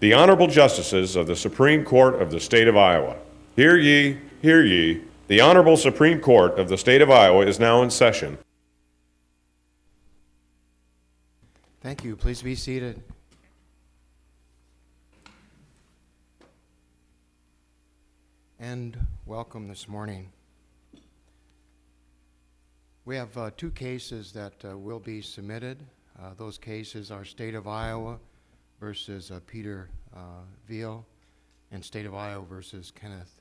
The Honorable Justices of the Supreme Court of the State of Iowa. Hear ye, hear ye. The Honorable Supreme Court of the State of Iowa is now in session. Thank you. Please be seated. And welcome this morning. We have two cases that will be submitted. Those cases are State of Iowa versus Peter Veal and State of Iowa versus Kenneth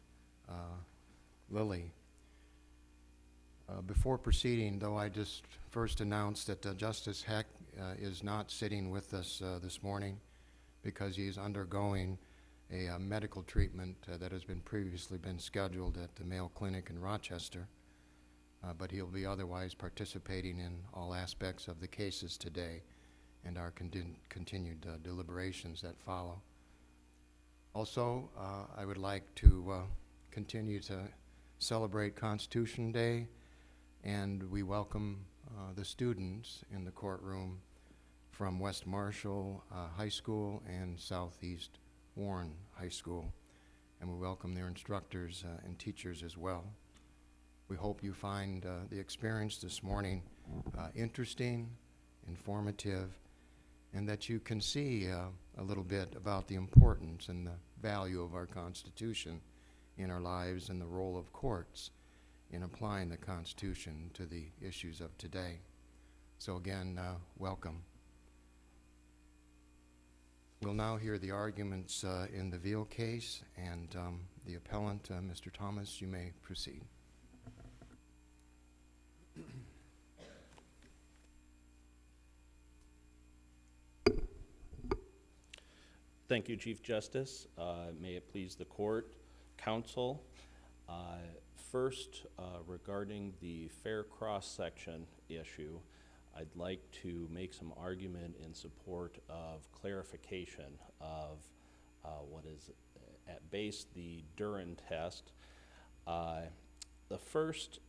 Lilly. Before proceeding, though, I just first announce that Justice Heck is not sitting with us this morning because he is undergoing a medical treatment that has previously been scheduled at the Mayo Clinic in Rochester, but he'll be otherwise participating in all aspects of the cases today and our continued deliberations that follow. Also, I would like to continue to celebrate Constitution Day, and we welcome the students in the courtroom from West Marshall High School and Southeast Warren High School, and we welcome their instructors and teachers as well. We hope you find the experience this morning interesting, informative, and that you can see a little bit about the importance and the value of our Constitution in our lives and the role of courts in applying the Constitution to the issues of today. So again, welcome. We'll now hear the arguments in the Veal case, and the appellant, Mr. Thomas, you may proceed. Thank you, Chief Justice. May it please the court, counsel. First, regarding the fair cross-section issue, I'd like to make some argument in support of clarification of what is at base the Duren test. The first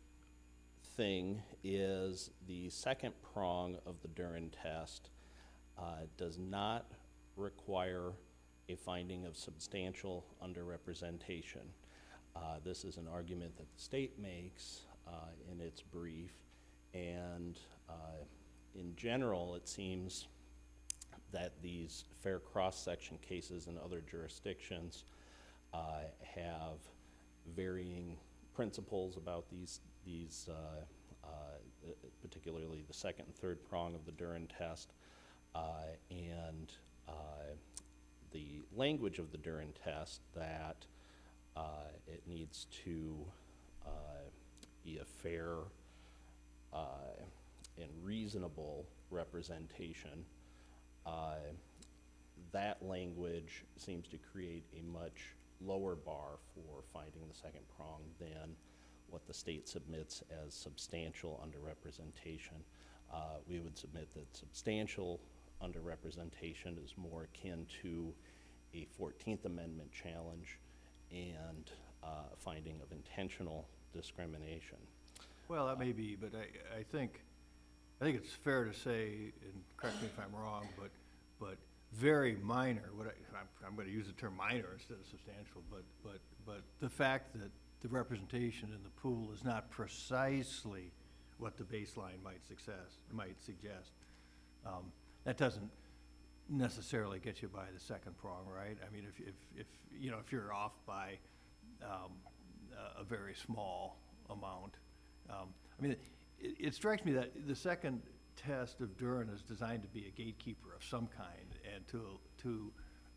thing is the second prong of the Duren test does not require a finding of substantial underrepresentation. This is an argument that the state makes in its brief, and in general it seems that these fair cross-section cases in other jurisdictions have varying principles about these particularly the second and third prong of the Duren test, and the language of the Duren test that it needs to be a fair and reasonable representation. That language seems to create a much lower bar for finding the second prong than what the state submits as substantial underrepresentation. We would submit that substantial underrepresentation is more akin to a 14th Amendment challenge and finding of intentional discrimination. Well, that may be, but I think it's fair to say, and correct me if I'm wrong, but very minor. I'm going to use the term minor instead of substantial, but the fact that the representation in the pool is not precisely what the baseline might suggest. That doesn't necessarily get you by the second prong, right? I mean, if you're off by a very small amount, it strikes me that the second test of Duren is designed to be a gatekeeper of some kind and to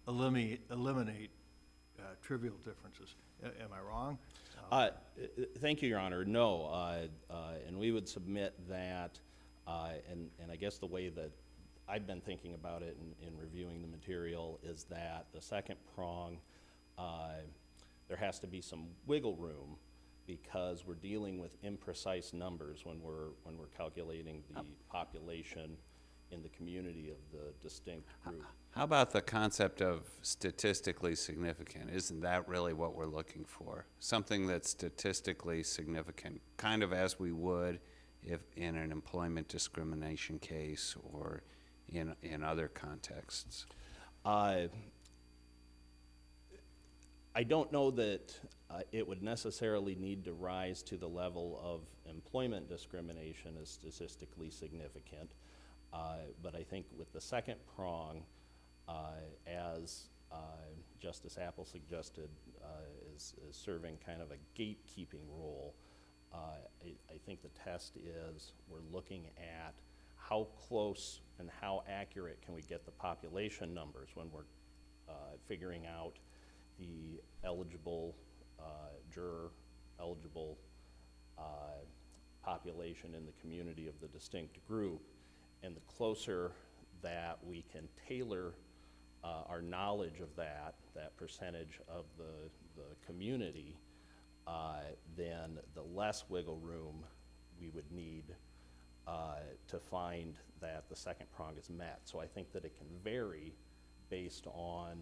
eliminate trivial differences. Am I wrong? Thank you, Your Honor. No, and we would submit that, and I guess the way that I've been thinking about it in reviewing the material is that the second prong, there has to be some wiggle room because we're dealing with imprecise numbers when we're calculating the population in the community of the distinct group. How about the concept of statistically significant? Isn't that really what we're looking for? Something that's statistically significant, kind of as we would if in an employment discrimination case or in other contexts. I don't know that it would necessarily need to rise to the level of employment discrimination as statistically significant. But I think with the second prong, as Justice Appel suggested, is serving kind of a gatekeeping role, I think the test is we're looking at how close and how accurate can we get the population numbers when we're figuring out the eligible juror, eligible population in the community of the distinct group. And the closer that we can tailor our knowledge of that percentage of the community, then the less wiggle room we would need to find that the second prong is met. So I think that it can vary based on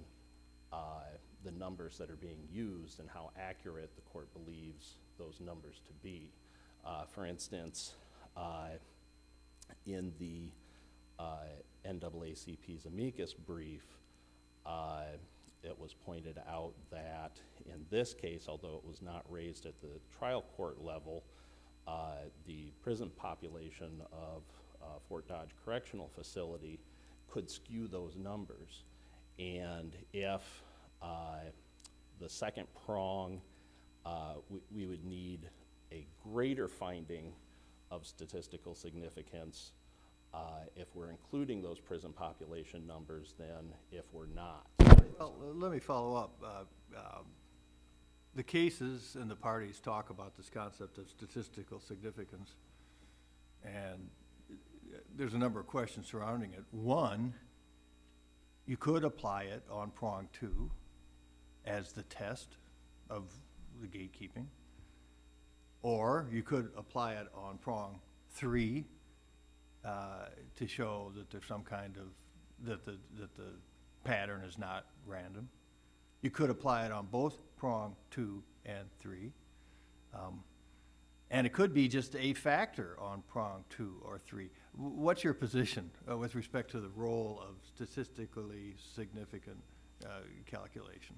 the numbers that are being used and how accurate the court believes those numbers to be. For instance, in the NAACP's amicus brief, it was pointed out that in this case, although it was not raised at the trial court level, the prison population of Fort Dodge Correctional Facility could skew those numbers. And if the second prong, we would need a greater finding of statistical significance if we're including those prison population numbers than if we're not. Well, let me follow up. The cases and the parties talk about this concept of statistical significance, and there's a number of questions surrounding it. One, you could apply it on prong 2 as the test of the gatekeeping, or you could apply it on prong 3 to show that there's some kind of, that the pattern is not random. You could apply it on both prong 2 and 3. And it could be just a factor on prong 2 or 3. What's your position with respect to the role of statistically significant calculation?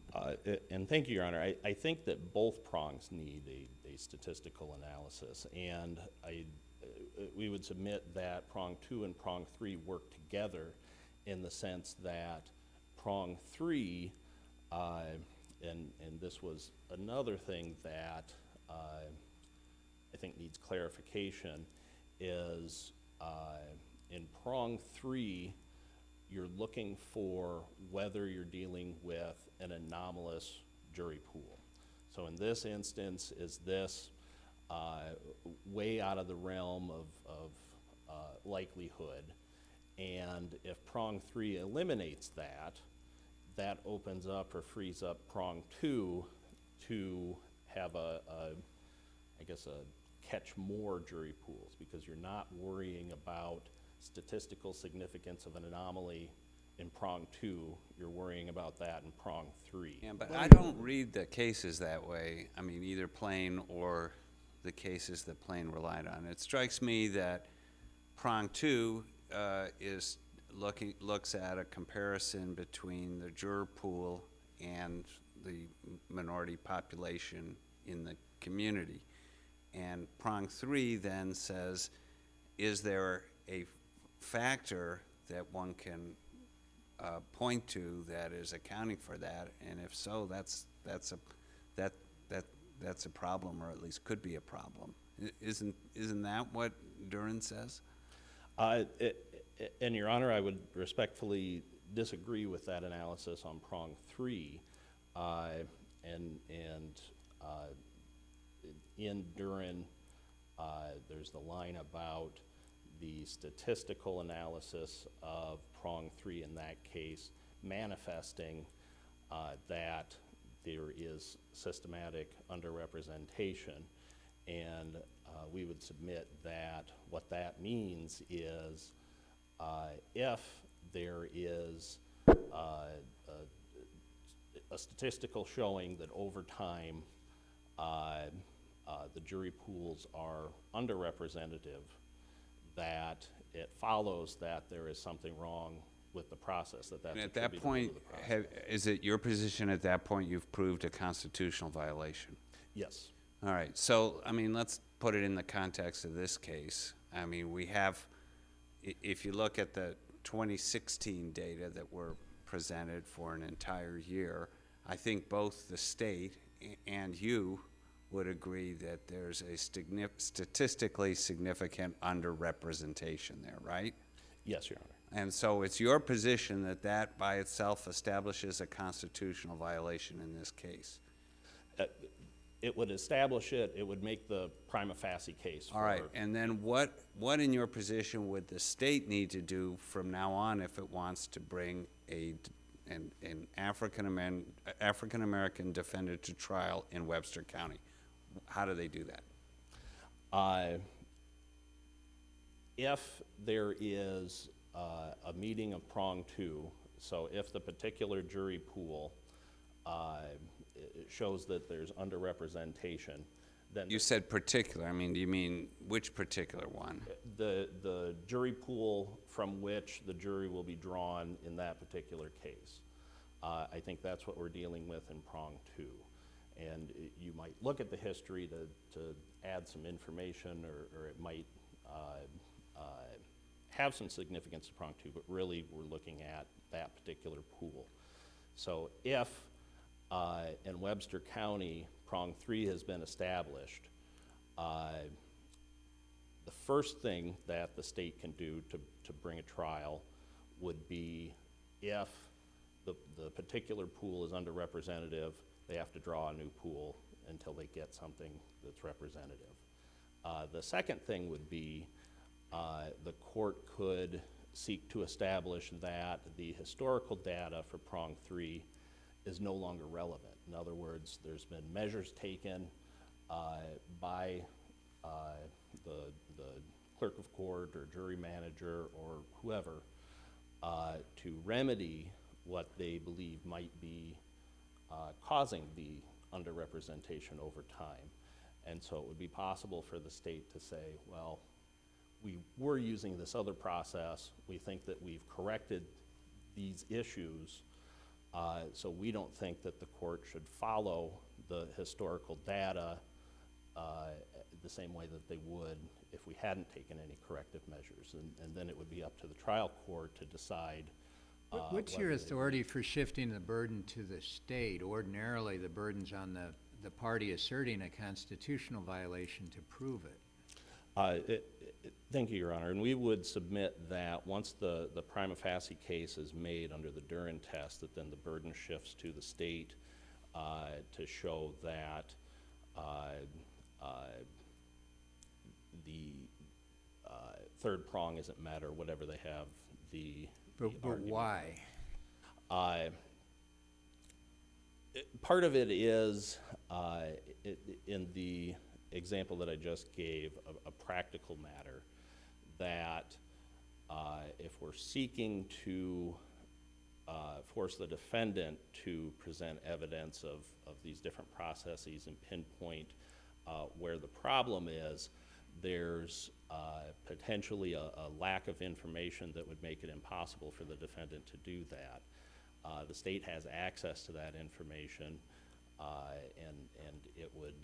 And thank you, Your Honor. I think that both prongs need a statistical analysis, and we would submit that prong 2 and prong 3 work together in the sense that prong 3, and this was another thing that I think needs clarification, is in prong 3, you're looking for whether you're dealing with an anomalous jury pool. So in this instance, is this way out of the realm of likelihood? And if prong 3 eliminates that, that opens up or frees up prong 2 to have I guess a catch more jury pools, because you're not worrying about statistical significance of an anomaly in prong 2, you're worrying about that in prong 3. Yeah, but I don't read the cases that way. I mean, either Plain or the cases that Plain relied on. It strikes me that prong 2 looks at a comparison between the juror pool and the minority population in the community. And prong 3 then says, is there a factor that one can point to that is accounting for that? And if so, that's a problem, or at least could be a problem. Isn't that what Duren says? And Your Honor, I would respectfully disagree with that analysis on prong 3. In Duren, there's the line about the statistical analysis of prong 3 in that case manifesting that there is systematic underrepresentation, and we would submit that what that means is if there is a statistical showing that over time the jury pools are underrepresentative, that it follows that there is something wrong with the process, that's And at that attributable point, to the process. is it your position at that point you've proved a constitutional violation? Yes. All right, so, I mean, let's put it in the context of this case. I mean, we have, if you look at the 2016 data that were presented for an entire year, I think both the state and you would agree that there's a statistically significant underrepresentation there, right? Yes, Your Honor. And so it's your position that that by itself establishes a constitutional violation in this case? It would establish it, it would make the prima facie case for. All right, and then what in your position would the state need to do from now on if it wants to bring an African-American defendant to trial in Webster County? How do they do that? If there is a meeting of prong two, so if the particular jury pool it shows that there's underrepresentation, then You said particular, I mean, do you mean which particular one? the jury pool from which the jury will be drawn in that particular case. I think that's what we're dealing with in prong two. And you might look at the history to add some information, or it might have some significance to prong two, but really we're looking at that particular pool. So if in Webster County, prong three has been established, the first thing that the state can do to bring a trial would be if the particular pool is underrepresentative, they have to draw a new pool until they get something that's representative. The second thing would be the court could seek to establish that the historical data for prong three is no longer relevant. In other words, there's been measures taken by the clerk of court or jury manager or whoever to remedy what they believe might be causing the underrepresentation over time. And so it would be possible for the state to say, well, we were using this other process, we think that we've corrected these issues, so we don't think that the court should follow the historical data the same way that they would if we hadn't taken any corrective measures. And then it would be up to the trial court to decide. What's whether your they- authority for shifting the burden to the state? Ordinarily, the burden's on the party asserting a constitutional violation to prove it. Thank you, Your Honor. And we would submit that once the prima facie case is made under the Duren test, that then the burden shifts to the state to show that the third prong isn't met, or whatever they have the But argument. why? Part of it is, in the example that I just gave, a practical matter, that if we're seeking to force the defendant to present evidence of these different processes and pinpoint where the problem is, there's potentially a lack of information that would make it impossible for the defendant to do that. The state has access to that information, and it would.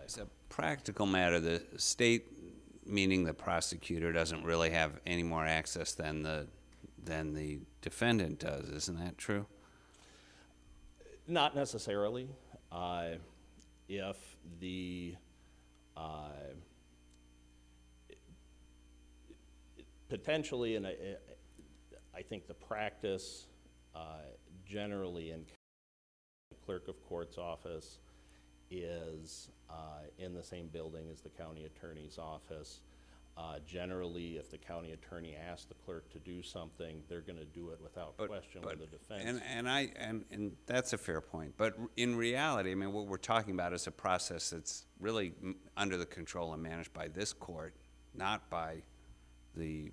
As a practical matter, the state, meaning the prosecutor, doesn't really have any more access than the defendant does. Isn't that true? Not necessarily. If the potentially, and I think the practice generally in the clerk of court's office is in the same building as the county attorney's office. Generally, if the county attorney asks the clerk to do something, they're going to do it without question with the defense. And that's a fair point. But in reality, I mean, what we're talking about is a process that's really under the control and managed by this court, not by the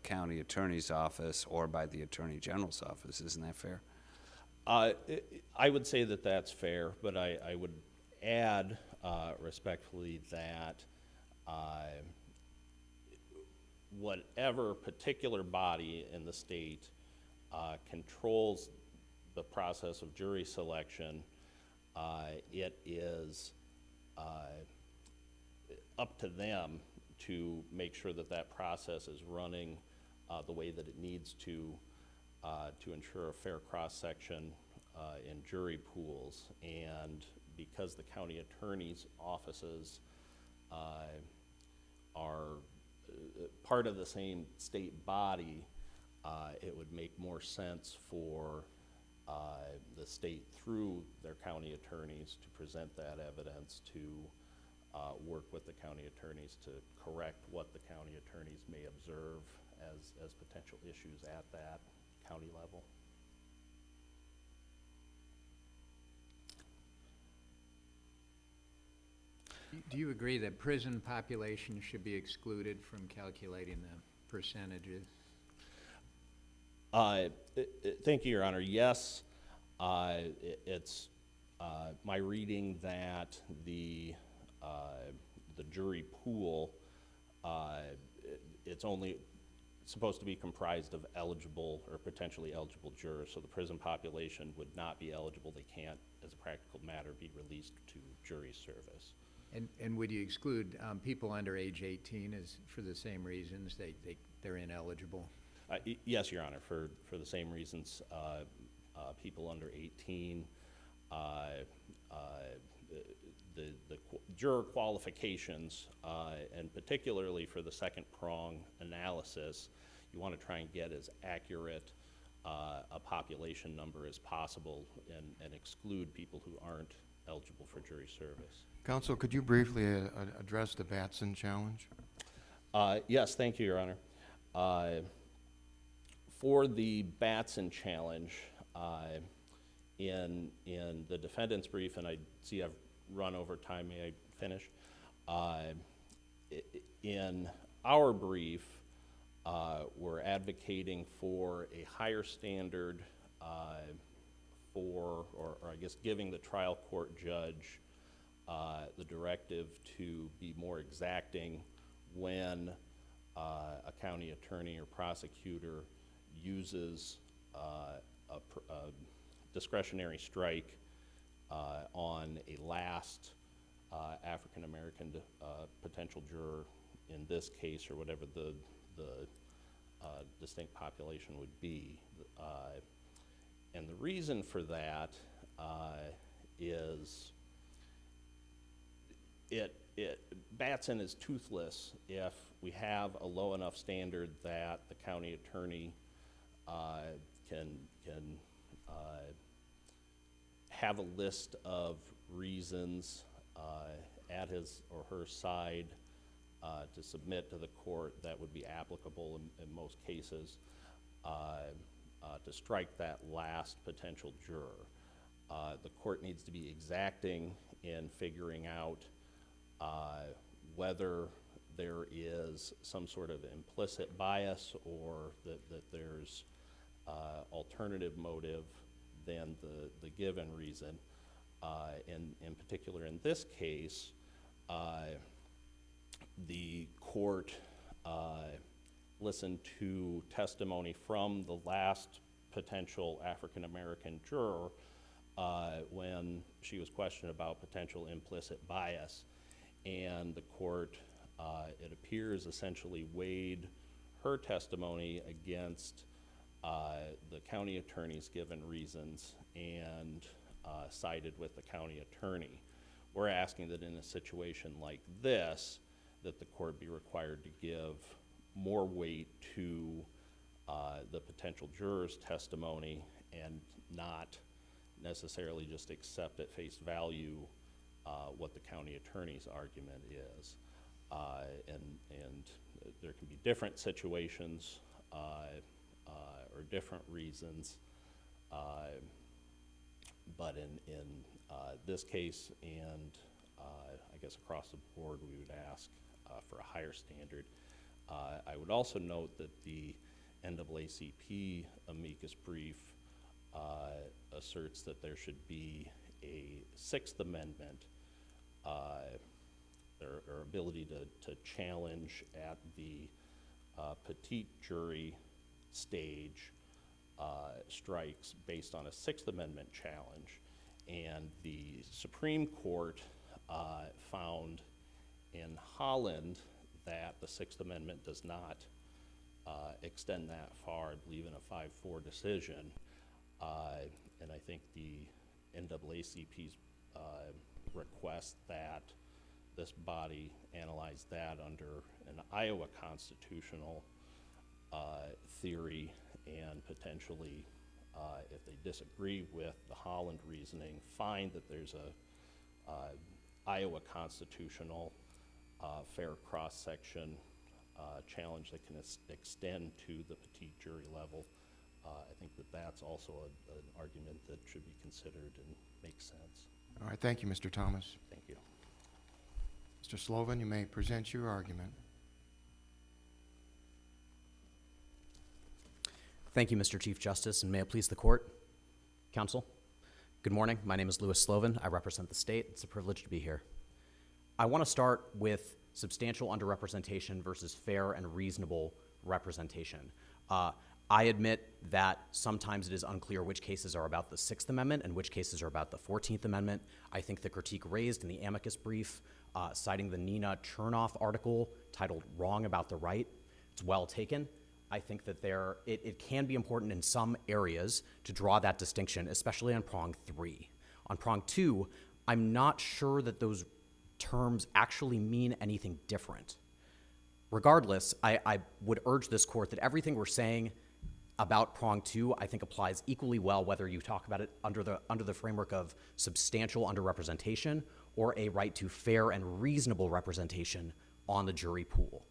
county attorney's office or by the attorney general's office. Isn't that fair? I would say that that's fair, but I would add respectfully that whatever particular body in the state controls the process of jury selection, it is up to them to make sure that that process is running the way that it needs to ensure a fair cross-section in jury pools. And because the county attorney's offices are part of the same state body, it would make more sense for the state, through their county attorneys, to present that evidence, to work with the county attorneys to correct what the county attorneys may observe as potential issues at that county level. Do you agree that prison population should be excluded from calculating the percentages? Thank you, Your Honor. Yes, it's my reading that the jury pool, it's only supposed to be comprised of eligible or potentially eligible jurors, so the prison population would not be eligible. They can't, as a practical matter, be released to jury service. And would you exclude people under age 18 as, for the same reasons, they're ineligible? Yes, Your Honor, for the same reasons. People under 18, the juror qualifications, and particularly for the second prong analysis, you want to try and get as accurate a population number as possible and exclude people who aren't eligible for jury service. Counsel, could you briefly address the Batson challenge? Yes, thank you, Your Honor. For the Batson challenge, in the defendant's brief, and I see I've run over time, may I finish? In our brief, we're advocating for a higher standard or I guess giving the trial court judge the directive to be more exacting when a county attorney or prosecutor uses a discretionary strike on a last African-American potential juror in this case, or whatever the distinct population would be. And the reason for that is Batson is toothless if we have a low enough standard that the county attorney can have a list of reasons at his or her side to submit to the court that would be applicable in most cases to strike that last potential juror. The court needs to be exacting in figuring out whether there is some sort of implicit bias or that there's alternative motive than the given reason. In particular, in this case, the court listened to testimony from the last potential African-American juror when she was questioned about potential implicit bias. And the court, it appears, essentially weighed her testimony against the county attorney's given reasons and sided with the county attorney. We're asking that in a situation like this, that the court be required to give more weight to the potential juror's testimony and not necessarily just accept at face value what the county attorney's argument is. And there can be different situations or different reasons, but in this case and I guess across the board, we would ask for a higher standard. I would also note that the NAACP amicus brief asserts that there should be a Sixth Amendment or ability to challenge at the petite jury stage strikes based on a Sixth Amendment challenge. And the Supreme Court found in Holland that the Sixth Amendment does not extend that far, I believe in a 5-4 decision. And I think the NAACP's request that this body analyze that under an Iowa constitutional theory, and potentially, if they disagree with the Holland reasoning, find that there's a Iowa constitutional fair cross-section challenge that can extend to the petite jury level. I think that that's also an argument that should be considered and makes sense. All right, thank you, Mr. Thomas. Thank you. Mr. Sloven, you may present your argument. Thank you, Mr. Chief Justice, and may it please the court. Counsel, good morning. My name is Louis Sloven. I represent the state. It's a privilege to be here. I want to start with substantial underrepresentation versus fair and reasonable representation. I admit that sometimes it is unclear which cases are about the Sixth Amendment and which cases are about the 14th Amendment. I think the critique raised in the amicus brief, citing the Nina Chernoff article titled Wrong About the Right, it's well taken. I think that it can be important in some areas to draw that distinction, especially on prong 3. On prong 2, I'm not sure that those terms actually mean anything different. Regardless, I would urge this court that everything we're saying about prong 2, I think applies equally well whether you talk about it under the framework of substantial underrepresentation or a right to fair and reasonable representation on the jury pool.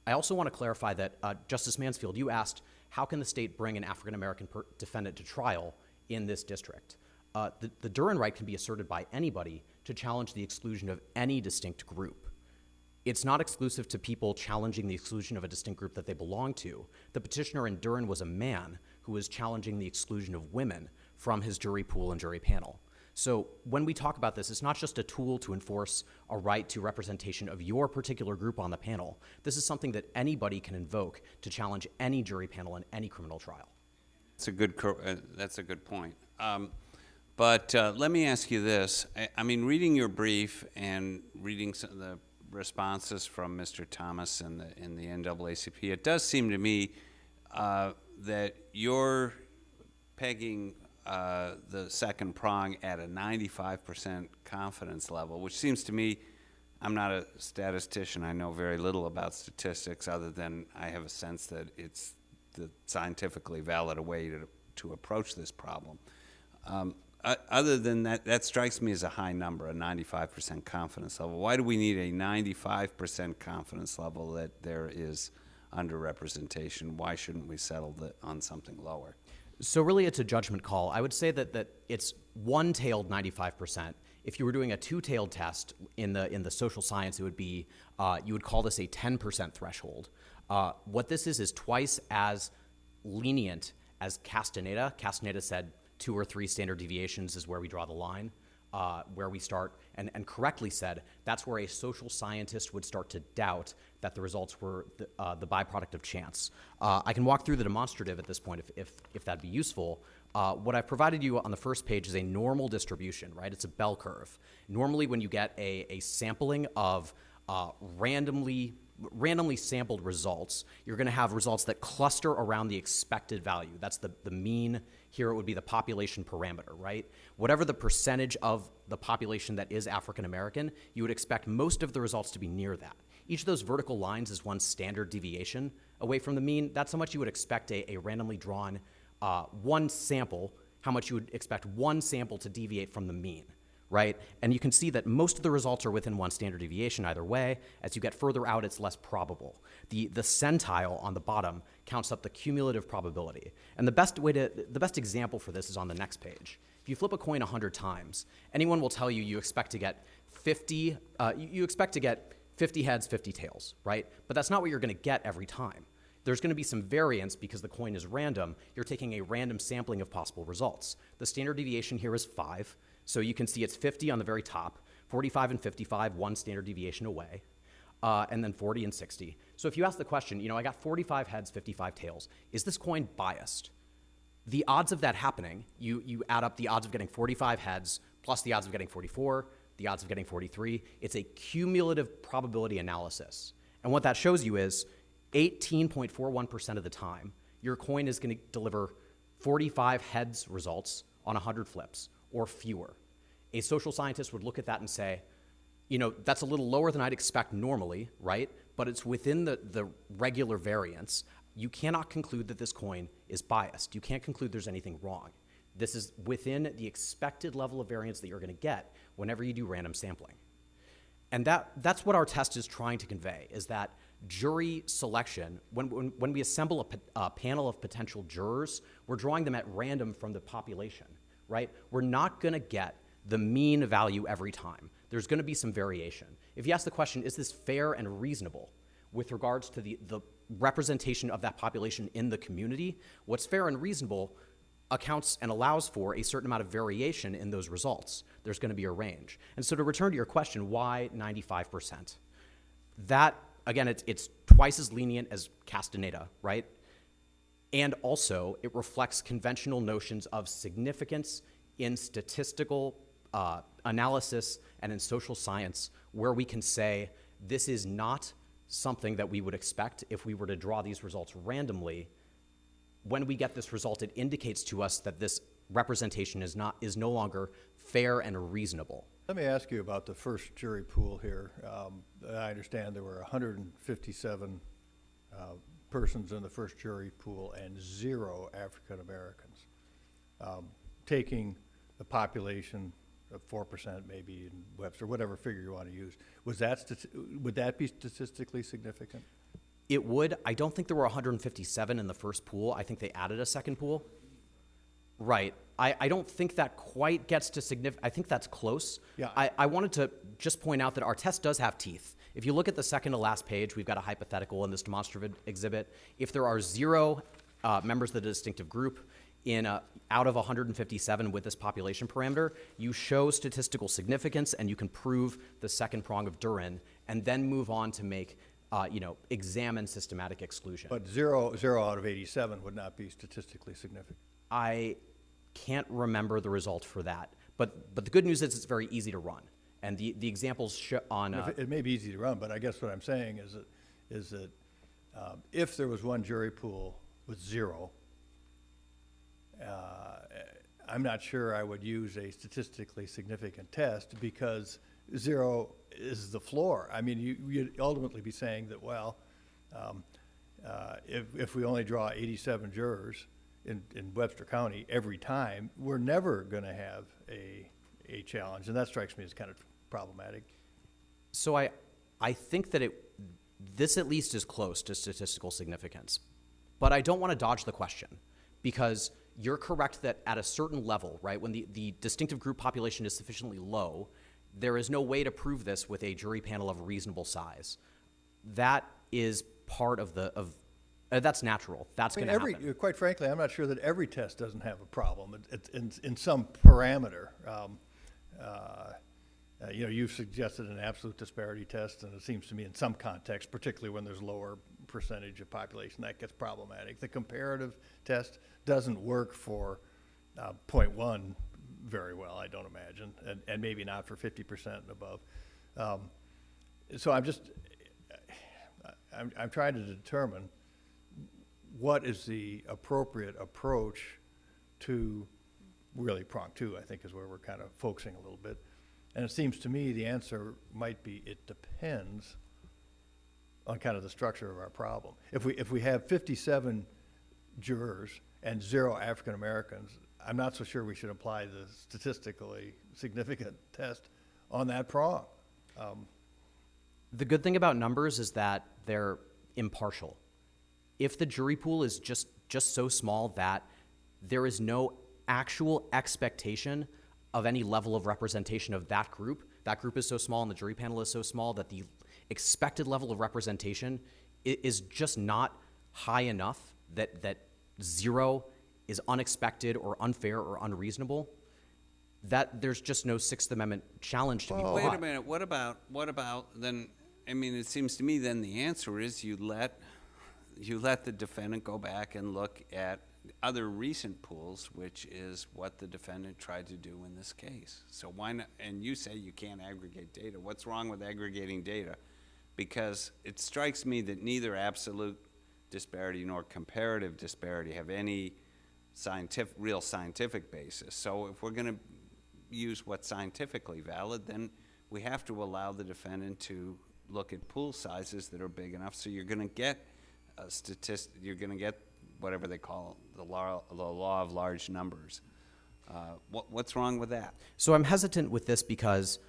I also want to clarify that, Justice Mansfield, you asked, how can the state bring an African-American defendant to trial in this district? The Duren right can be asserted by anybody to challenge the exclusion of any distinct group. It's not exclusive to people challenging the exclusion of a distinct group that they belong to. The petitioner in Duren was a man who was challenging the exclusion of women from his jury pool and jury panel. So when we talk about this, it's not just a tool to enforce a right to representation of your particular group on the panel. This is something that anybody can invoke to challenge any jury panel in any criminal trial. That's a good point. But let me ask you this. I mean, reading your brief and reading some of the responses from Mr. Thomas in the NAACP, it does seem to me that you're pegging the second prong at a 95% confidence level, which seems to me, I'm not a statistician. I know very little about statistics other than I have a sense that it's the scientifically valid way to approach this problem. Other than that, that strikes me as a high number, a 95% confidence level. Why do we need a 95% confidence level that there is underrepresentation? Why shouldn't we settle on something lower? So really it's a judgment call. I would say that it's one-tailed 95%. If you were doing a two-tailed test in the social science, it would be, you would call this a 10% threshold. What this is twice as lenient as Castaneda. Castaneda said 2 or 3 standard deviations is where we draw the line, where we start, and correctly said that's where a social scientist would start to doubt that the results were the byproduct of chance. I can walk through the demonstrative at this point if that'd be useful. What I've provided you on the first page is a normal distribution, right? It's a bell curve. Normally when you get a sampling of randomly sampled results, you're going to have results that cluster around the expected value. That's the mean. Here it would be the population parameter, right? Whatever the percentage of the population that is African American, you would expect most of the results to be near that. Each of those vertical lines is one standard deviation away from the mean. That's how much you would expect a randomly drawn one sample, how much you would expect one sample to deviate from the mean, right? And you can see that most of the results are within one standard deviation either way. As you get further out, it's less probable. The centile on the bottom counts up the cumulative probability. And the best example for this is on the next page. If you flip a coin 100 times, anyone will tell you expect to get 50 heads, 50 tails, right? But that's not what you're going to get every time. There's going to be some variance because the coin is random. You're taking a random sampling of possible results. The standard deviation here is 5. So you can see it's 50 on the very top, 45 and 55, one standard deviation away, and then 40 and 60. So if you ask the question, I got 45 heads, 55 tails. Is this coin biased? The odds of that happening, you add up the odds of getting 45 heads plus the odds of getting 44, the odds of getting 43. It's a cumulative probability analysis. And what that shows you is 18.41% of the time, your coin is going to deliver 45 heads results on 100 flips or fewer. A social scientist would look at that and say, you know, that's a little lower than I'd expect normally, right? But it's within the regular variance. You cannot conclude that this coin is biased. You can't conclude there's anything wrong. This is within the expected level of variance that you're going to get whenever you do random sampling. And that's what our test is trying to convey, is that jury selection, when we assemble a panel of potential jurors, we're drawing them at random from the population, right? We're not going to get the mean value every time. There's going to be some variation. If you ask the question, is this fair and reasonable with regards to the representation of that population in the community, what's fair and reasonable accounts and allows for a certain amount of variation in those results. There's going to be a range. And so to return to your question, why 95%? That, again, it's twice as lenient as Castaneda, right? And also, it reflects conventional notions of significance in statistical analysis and in social science, where we can say this is not something that we would expect if we were to draw these results randomly. When we get this result, it indicates to us that this representation is no longer fair and reasonable. Let me ask you about the first jury pool here. I understand there were 157 persons in the first jury pool and 0 African Americans. Taking the population of 4% maybe in Webster, whatever figure you want to use, would that be statistically significant? It would. I don't think there were 157 in the first pool. I think they added a second pool. Right. I don't think that quite gets to significant. I think that's close. Yeah. I wanted to just point out that our test does have teeth. If you look at the second to last page, we've got a hypothetical in this demonstrative exhibit. If there are 0 members of the distinctive group out of 157 with this population parameter, you show statistical significance and you can prove the second prong of Duren and then move on to make examine systematic exclusion. But 0 out of 87 would not be statistically significant. I can't remember the result for that. But the good news is it's very easy to run. And the examples on... It may be easy to run, but I guess what I'm saying is that if there was one jury pool with 0, I'm not sure I would use a statistically significant test because 0 is the floor. I mean, you'd ultimately be saying that, well, if we only draw 87 jurors in Webster County every time, we're never going to have a challenge, and that strikes me as kind of problematic. So I think that this at least is close to statistical significance, but I don't want to dodge the question because you're correct that at a certain level, right, when the distinctive group population is sufficiently low, there is no way to prove this with a jury panel of reasonable size. That is part of that's natural. That's going to happen. Quite frankly, I'm not sure that every test doesn't have a problem. It's in some parameter. You've suggested an absolute disparity test, and it seems to me in some context, particularly when there's lower percentage of population, that gets problematic. The comparative test doesn't work for 0.1 very well, I don't imagine, and maybe not for 50% and above. So I'm trying to determine what is the appropriate approach to really prong 2, I think is where we're kind of focusing a little bit. And it seems to me the answer might be it depends on kind of the structure of our problem. If we have 57 jurors and 0 African Americans, I'm not so sure we should apply the statistically significant test on that prong. The good thing about numbers is that they're impartial. If the jury pool is just so small that there is no actual expectation of any level of representation of that group is so small and the jury panel is so small that the expected level of representation is just not high enough that 0 is unexpected or unfair or unreasonable, that there's just no Sixth Amendment challenge to be brought. Wait a minute. What about then? I mean, it seems to me then the answer is you let the defendant go back and look at other recent pools, which is what the defendant tried to do in this case. So why not, and you say you can't aggregate data. What's wrong with aggregating data? Because it strikes me that neither absolute disparity nor comparative disparity have any real scientific basis. So if we're going to use what's scientifically valid, then we have to allow the defendant to look at pool sizes that are big enough, so you're going to get a you're going to get whatever they call the law of large numbers. What's wrong with that? So I'm hesitant with this because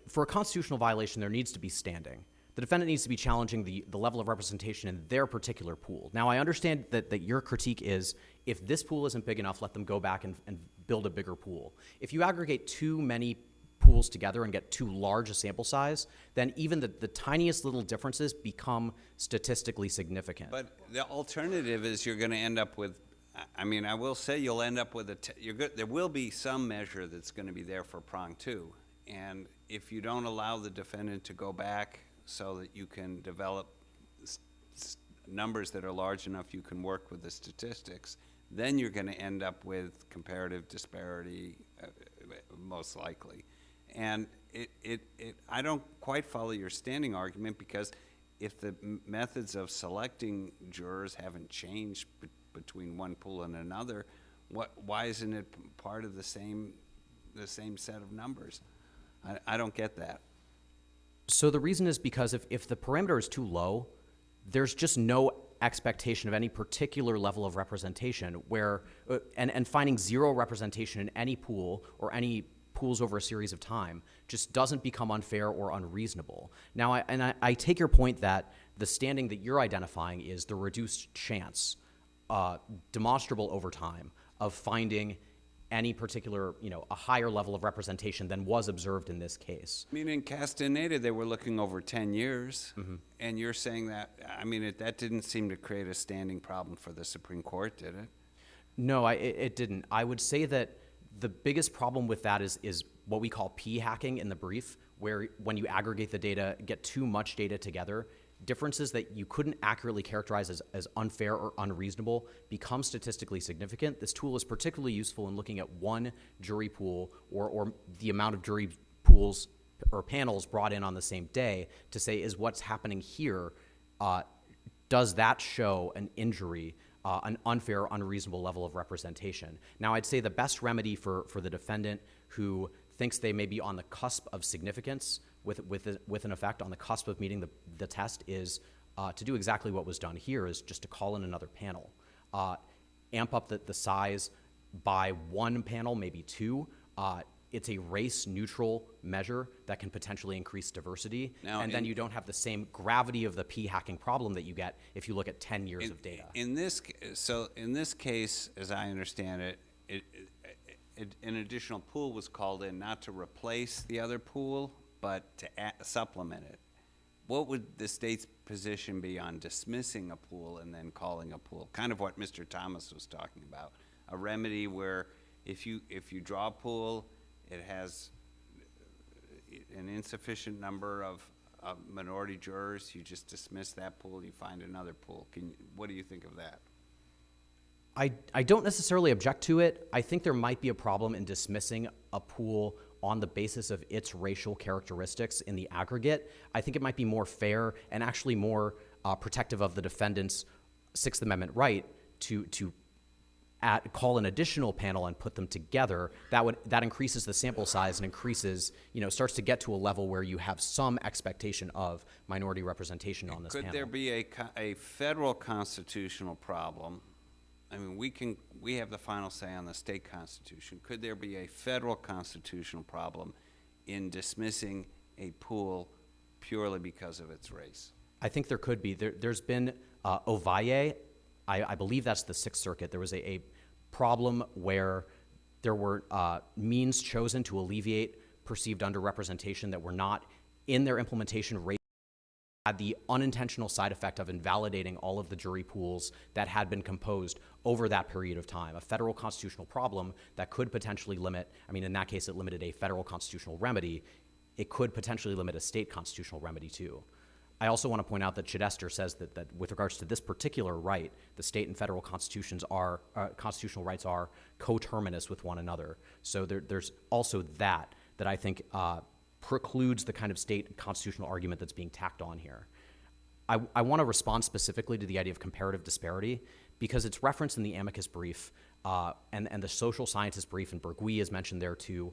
for a constitutional violation, there needs to be standing. The defendant needs to be challenging the level of representation in their particular pool. Now, I understand that your critique is, if this pool isn't big enough, let them go back and build a bigger pool. If you aggregate too many pools together and get too large a sample size, then even the tiniest little differences become statistically significant. But the alternative is you're going to end up with, I mean, I will say you'll end up with there will be some measure that's going to be there for prong two. And if you don't allow the defendant to go back so that you can develop numbers that are large enough you can work with the statistics, then you're going to end up with comparative disparity, most likely. And I don't quite follow your standing argument, because if the methods of selecting jurors haven't changed between one pool and another, why isn't it part of the same set of numbers? I don't get that. So the reason is because if the parameter is too low, there's just no expectation of any particular level of representation where, and finding zero representation in any pool or any pools over a series of time just doesn't become unfair or unreasonable. Now, I take your point that the standing that you're identifying is the reduced chance, demonstrable over time, of finding any particular, a higher level of representation than was observed in this case. I mean, in Castaneda, they were looking over 10 years, and you're saying that, I mean, that didn't seem to create a standing problem for the Supreme Court, did it? No, it didn't. I would say that the biggest problem with that is what we call p-hacking in the brief, where when you aggregate the data, get too much data together, differences that you couldn't accurately characterize as unfair or unreasonable become statistically significant. This tool is particularly useful in looking at one jury pool or the amount of jury pools or panels brought in on the same day to say, is what's happening here, does that show an injury, an unfair or unreasonable level of representation? Now, I'd say the best remedy for the defendant who thinks they may be on the cusp of significance with an effect on the cusp of meeting the test is to do exactly what was done here, is just to call in another panel. Amp up the size by one panel, maybe two. It's a race-neutral measure that can potentially increase diversity, and then you don't have the same gravity of the p-hacking problem that you get if you look at 10 years of data. In this case, as I understand it, an additional pool was called in not to replace the other pool, but to supplement it. What would the state's position be on dismissing a pool and then calling a pool? Kind of what Mr. Thomas was talking about. A remedy where if you draw a pool, it has an insufficient number of minority jurors, you just dismiss that pool, you find another pool. What do you think of that? I don't necessarily object to it. I think there might be a problem in dismissing a pool on the basis of its racial characteristics in the aggregate. I think it might be more fair and actually more protective of the defendant's Sixth Amendment right to call an additional panel and put them together. That increases the sample size and increases, starts to get to a level where you have some expectation of minority representation on this panel. Could there be a federal constitutional problem? I mean, we have the final say on the state constitution. Could there be a federal constitutional problem in dismissing a pool purely because of its race? I think there could be. There's been Ovalle, I believe that's the Sixth Circuit. There was a problem where there were means chosen to alleviate perceived underrepresentation that were not in their implementation rate, had the unintentional side effect of invalidating all of the jury pools that had been composed over that period of time. A federal constitutional problem that could potentially limit, in that case it limited a federal constitutional remedy, it could potentially limit a state constitutional remedy too. I also want to point out that Chidester says that with regards to this particular right, the state and federal constitutional rights are coterminous with one another. So there's also that I think precludes the kind of state constitutional argument that's being tacked on here. I want to respond specifically to the idea of comparative disparity because it's referenced in the amicus brief and the social scientist brief, and Bergui is mentioned there too.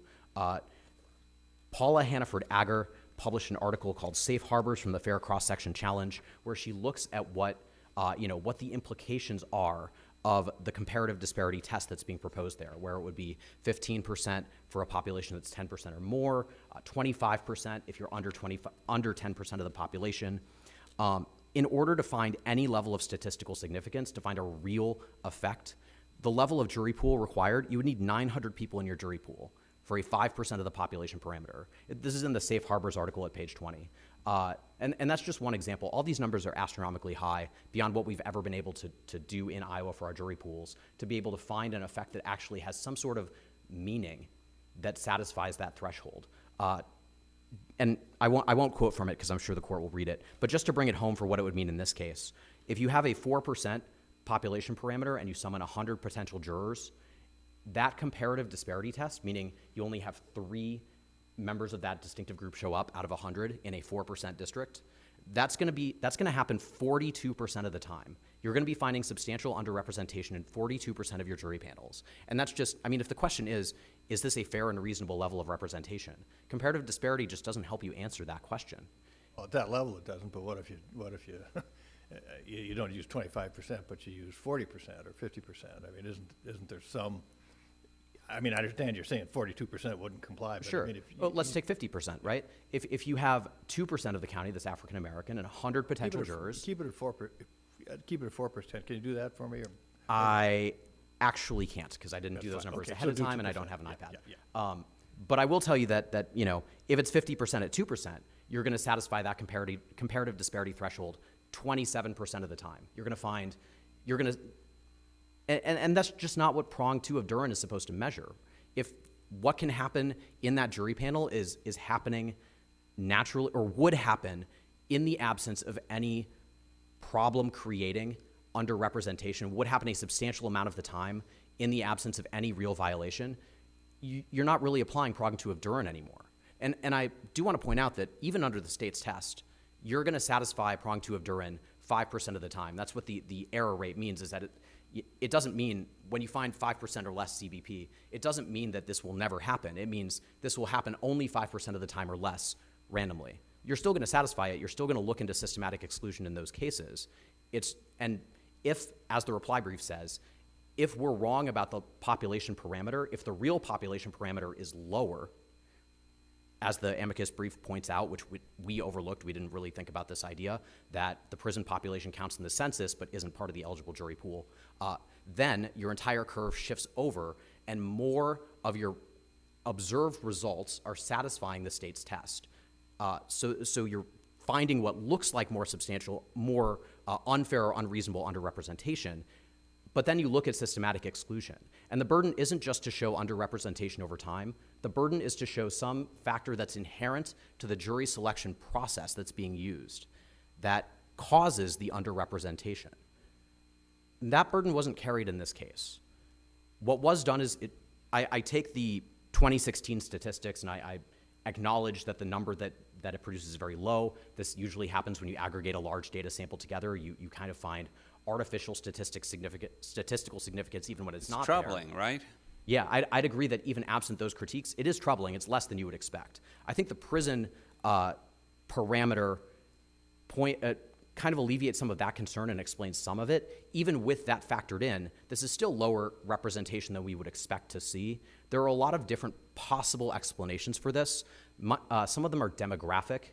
Paula Hannaford-Agger published an article called Safe Harbors from the Fair Cross-Section Challenge, where she looks at what the implications are of the comparative disparity test that's being proposed there, where it would be 15% for a population that's 10% or more, 25% if you're under 10% of the population. In order to find any level of statistical significance, to find a real effect, the level of jury pool required, you would need 900 people in your jury pool for a 5% of the population parameter. This is in the Safe Harbors article at page 20. And that's just one example. All these numbers are astronomically high beyond what we've ever been able to do in Iowa for our jury pools, to be able to find an effect that actually has some sort of meaning that satisfies that threshold. And I won't quote from it because I'm sure the court will read it, but just to bring it home for what it would mean in this case, if you have a 4% population parameter and you summon 100 potential jurors, that comparative disparity test, meaning you only have 3 members of that distinctive group show up out of 100 in a 4% district, that's going to happen 42% of the time. You're going to be finding substantial underrepresentation in 42% of your jury panels. And that's just, I mean, if the question is this a fair and reasonable level of representation? Comparative disparity just doesn't help you answer that question. Well, at that level it doesn't, but what if you you don't use 25%, but you use 40% or 50%? I mean, isn't there some, I mean, I understand you're saying 42% wouldn't comply, but Sure. I mean, Well, let's take 50%, right? If you have 2% of the county that's African American and 100 potential jurors. Keep it at 4%. Can you do that for me? Or? I actually can't because I didn't do those fine. numbers Okay, ahead so of do time and I 2%. don't have an iPad. Yeah. But I will tell you that if it's 50% at 2%, you're going to satisfy that comparative disparity threshold 27% of the time. And that's just not what prong 2 of Duren is supposed to measure. If what can happen in that jury panel is happening naturally or would happen in the absence of any problem creating underrepresentation, would happen a substantial amount of the time in the absence of any real violation, you're not really applying prong 2 of Duren anymore. And I do want to point out that even under the state's test, you're going to satisfy prong 2 of Duren 5% of the time. That's what the error rate means, is that it doesn't mean when you find 5% or less CBP, it doesn't mean that this will never happen. It means this will happen only 5% of the time or less randomly. You're still going to satisfy it. You're still going to look into systematic exclusion in those cases. And if, as the reply brief says, if we're wrong about the population parameter, if the real population parameter is lower, as the amicus brief points out, which we overlooked, we didn't really think about this idea, that the prison population counts in the census but isn't part of the eligible jury pool, then your entire curve shifts over and more of your observed results are satisfying the state's test. So you're finding what looks like more substantial, more unfair or unreasonable underrepresentation, but then you look at systematic exclusion. And the burden isn't just to show underrepresentation over time. The burden is to show some factor that's inherent to the jury selection process that's being used that causes the underrepresentation. And that burden wasn't carried in this case. What was done is I take the 2016 statistics and I acknowledge that the number that it produces is very low. This usually happens when you aggregate a large data sample together. You kind of find artificial statistical significance even when it's not troubling, there. Right? Yeah, I'd agree that even absent those critiques, it is troubling. It's less than you would expect. I think the prison parameter point kind of alleviates some of that concern and explains some of it. Even with that factored in, this is still lower representation than we would expect to see. There are a lot of different possible explanations for this. Some of them are demographic.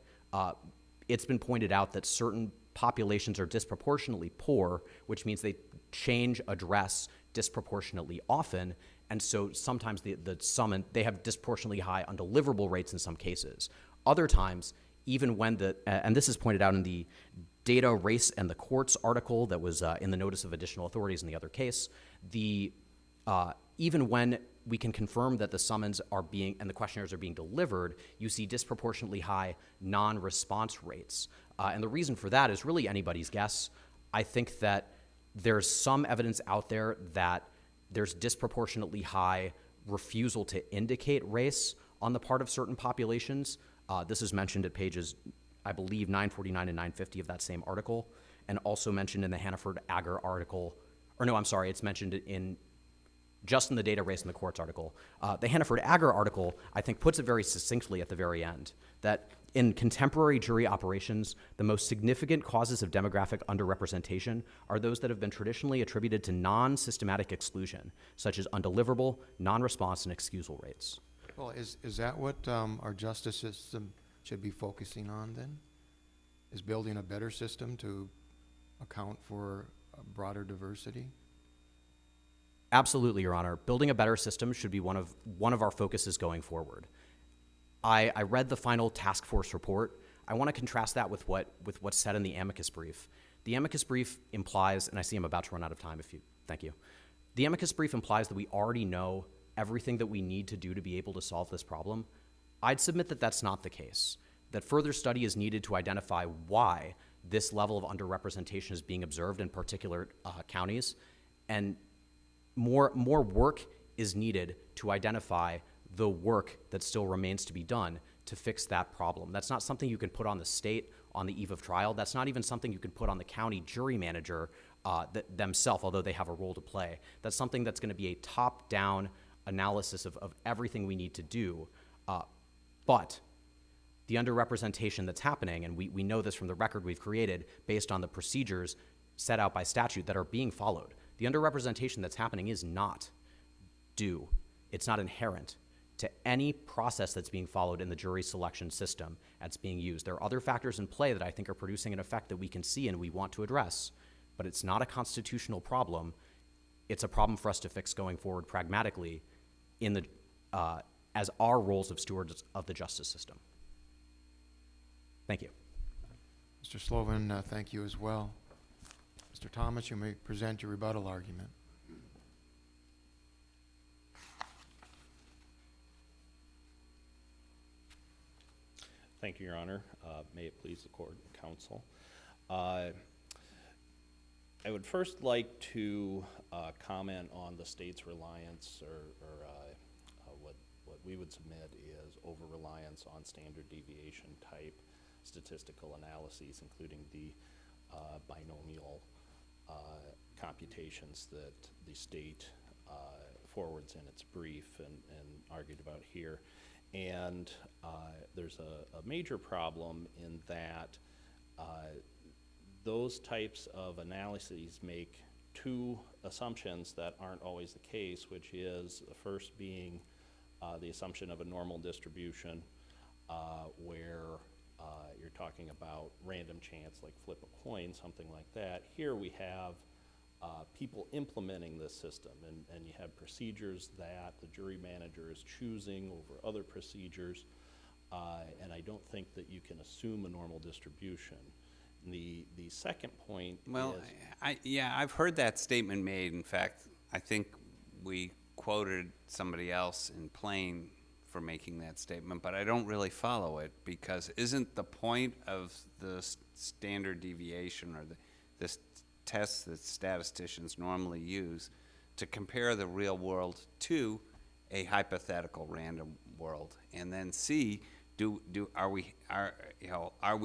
It's been pointed out that certain populations are disproportionately poor, which means they change address disproportionately often, and so sometimes they have disproportionately high undeliverable rates in some cases. Other times, even when and this is pointed out in the Data, Race, and the Courts article that was in the Notice of Additional Authorities in the other case, even when we can confirm that the summons are being, and the questionnaires are being delivered, you see disproportionately high non-response rates. And the reason for that is really anybody's guess. I think that there's some evidence out there that there's disproportionately high refusal to indicate race on the part of certain populations. This is mentioned at pages, I believe, 949 and 950 of that same article, and also mentioned in the Hannaford-Agar article, or no, I'm sorry, it's mentioned just in the Data Race in the Courts article. The Hannaford-Agar article, I think, puts it very succinctly at the very end, that in contemporary jury operations, the most significant causes of demographic underrepresentation are those that have been traditionally attributed to non-systematic exclusion, such as undeliverable, non-response, and excusal rates. Well, is that what our justice system should be focusing on then? Is building a better system to account for a broader diversity? Absolutely, Your Honor. Building a better system should be one of our focuses going forward. I read the final task force report. I want to contrast that with what's said in the amicus brief. The amicus brief implies, and I see I'm about to run out of time. Thank you. The amicus brief implies that we already know everything that we need to do to be able to solve this problem. I'd submit that that's not the case, that further study is needed to identify why this level of underrepresentation is being observed in particular counties, and more work is needed to identify the work that still remains to be done to fix that problem. That's not something you can put on the state on the eve of trial. That's not even something you can put on the county jury manager themselves, although they have a role to play. That's something that's going to be a top-down analysis of everything we need to do. But the underrepresentation that's happening, and we know this from the record we've created based on the procedures set out by statute that are being followed, the underrepresentation that's happening is not due, it's not inherent to any process that's being followed in the jury selection system that's being used. There are other factors in play that I think are producing an effect that we can see and we want to address, but it's not a constitutional problem. It's a problem for us to fix going forward pragmatically in the, as our roles of stewards of the justice system. Thank you. Mr. Sloven, thank you as well. Mr. Thomas, you may present your rebuttal argument. Thank you, Your Honor. May it please the court and counsel. I would first like to comment on the state's reliance, or what we would submit is over-reliance on standard deviation type statistical analyses, including the binomial computations that the state forwards in its brief and argued about here. And there's a major problem in that those types of analyses make two assumptions that aren't always the case, which is the first being the assumption of a normal distribution where you're talking about random chance, like flip a coin, something like that. Here we have people implementing this system, and you have procedures that the jury manager is choosing over other procedures, and I don't think that you can assume a normal distribution. The second point is... I've heard that statement made. In fact, I think we quoted somebody else in plain for making that statement, but I don't really follow it, because isn't the point of the standard deviation, or this test that statisticians normally use, to compare the real world to a hypothetical random world, and then see are we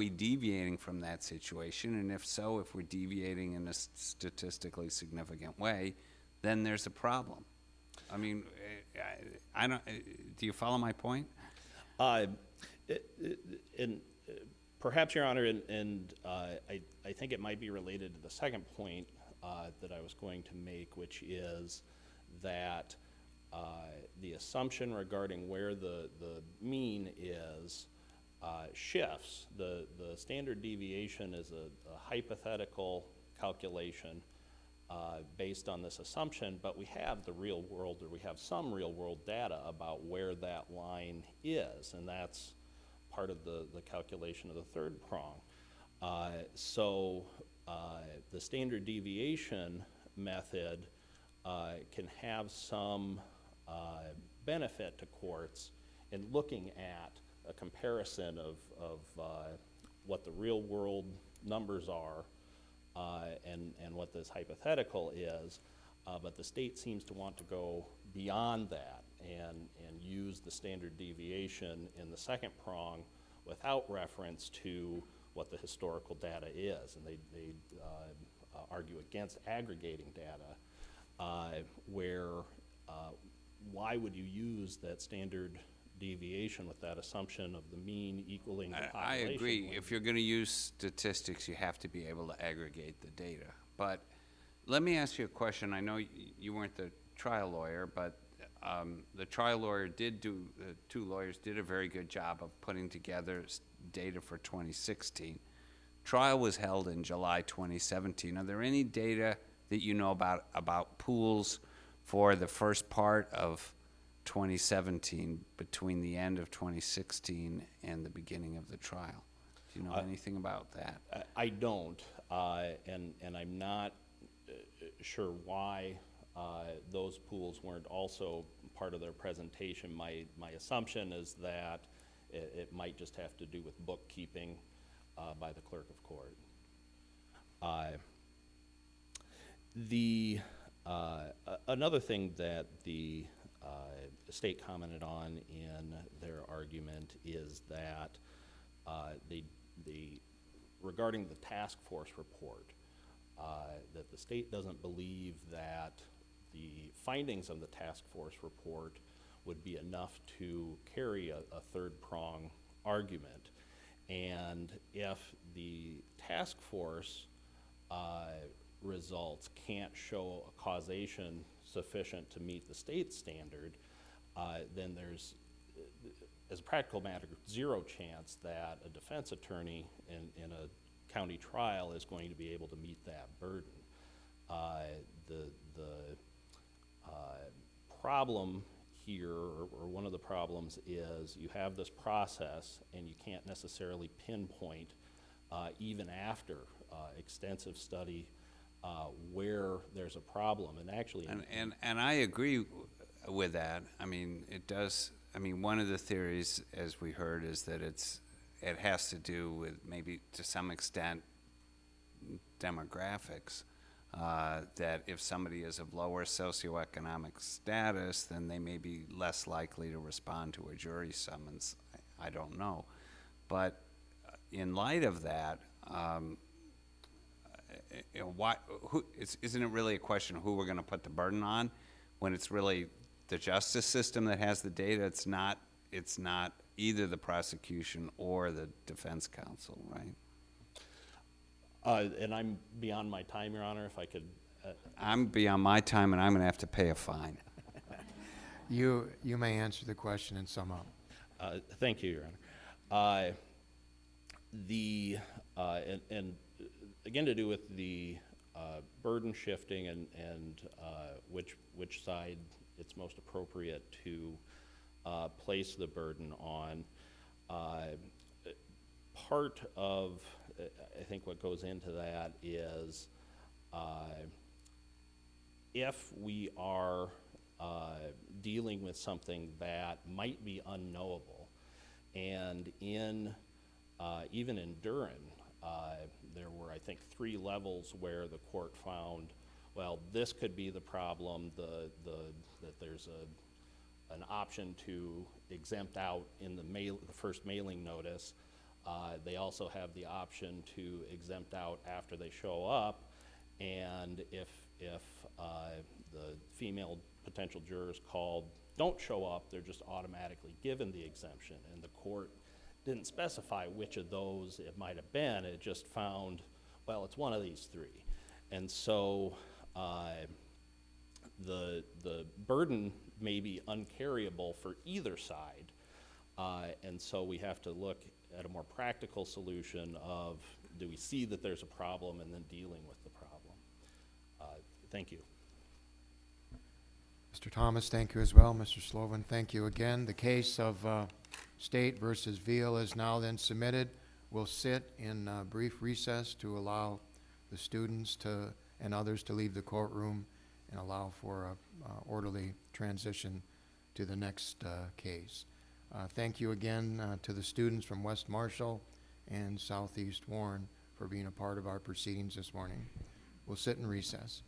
deviating from that situation, and if so, if we're deviating in a statistically significant way, then there's a problem. I mean, I don't. Do you follow my point? Perhaps, Your Honor, and I think it might be related to the second point that I was going to make, which is that the assumption regarding where the mean is shifts. The standard deviation is a hypothetical calculation based on this assumption, but we have the real world, or we have some real world data about where that line is, and that's part of the calculation of the third prong. So the standard deviation method can have some benefit to courts in looking at a comparison of what the real world numbers are and what this hypothetical is, but the state seems to want to go beyond that and use the standard deviation in the second prong without reference to what the historical data is, and they argue against aggregating data, where why would you use that standard deviation with that assumption of the mean equaling the I population? agree. when- If you're going to use statistics, you have to be able to aggregate the data. But let me ask you a question. I know you weren't the trial lawyer, but the trial lawyer the two lawyers did a very good job of putting together data for 2016. Trial was held in July 2017. Are there any data that you know about pools for the first part of 2017 between the end of 2016 and the beginning of the trial? Do you know anything about that? I don't, and I'm not sure why those pools weren't also part of their presentation. My assumption is that it might just have to do with bookkeeping by the clerk of court. Another thing that the state commented on in their argument is that regarding the task force report, that the state doesn't believe that the findings of the task force report would be enough to carry a third prong argument. And if the task force results can't show a causation sufficient to meet the state standard, then there's, as a practical matter, zero chance that a defense attorney in a county trial is going to be able to meet that burden. The problem here, or one of the problems, is you have this process and you can't necessarily pinpoint, even after extensive study, where there's a problem. And actually, And I agree with that. I mean, it does. I mean, one of the theories, as we heard, is that it has to do with maybe to some extent demographics. That if somebody is of lower socioeconomic status, then they may be less likely to respond to a jury summons. I don't know. But in light of that, isn't it really a question of who we're going to put the burden on when it's really the justice system that has the data? It's not either the prosecution or the defense counsel, right? and I'm beyond my time, Your Honor, if I could. I'm beyond my time, and I'm going to have to pay a fine. You may answer the question and sum up. Thank you, Your Honor. And again, to do with the burden shifting and which side it's most appropriate to place the burden on. Part of, I think, what goes into that is if we are dealing with something that might be unknowable, and even in Duren, there were, I think, 3 levels where the court found, well, this could be the problem, that there's an option to exempt out in the first mailing notice. They also have the option to exempt out after they show up, and if the female potential jurors called don't show up, they're just automatically given the exemption, and the court didn't specify which of those it might have been. It just found, well, it's one of these 3. And so the burden may be uncarryable for either side, and so we have to look at a more practical solution of, do we see that there's a problem, and then dealing with the problem. Thank you. Mr. Thomas, thank you as well. Mr. Sloven, thank you again. The case of State versus Veal is now then submitted. We'll sit in brief recess to allow the students and others to leave the courtroom and allow for a orderly transition to the next case. Thank you again to the students from West Marshall and Southeast Warren for being a part of our proceedings this morning. We'll sit in recess.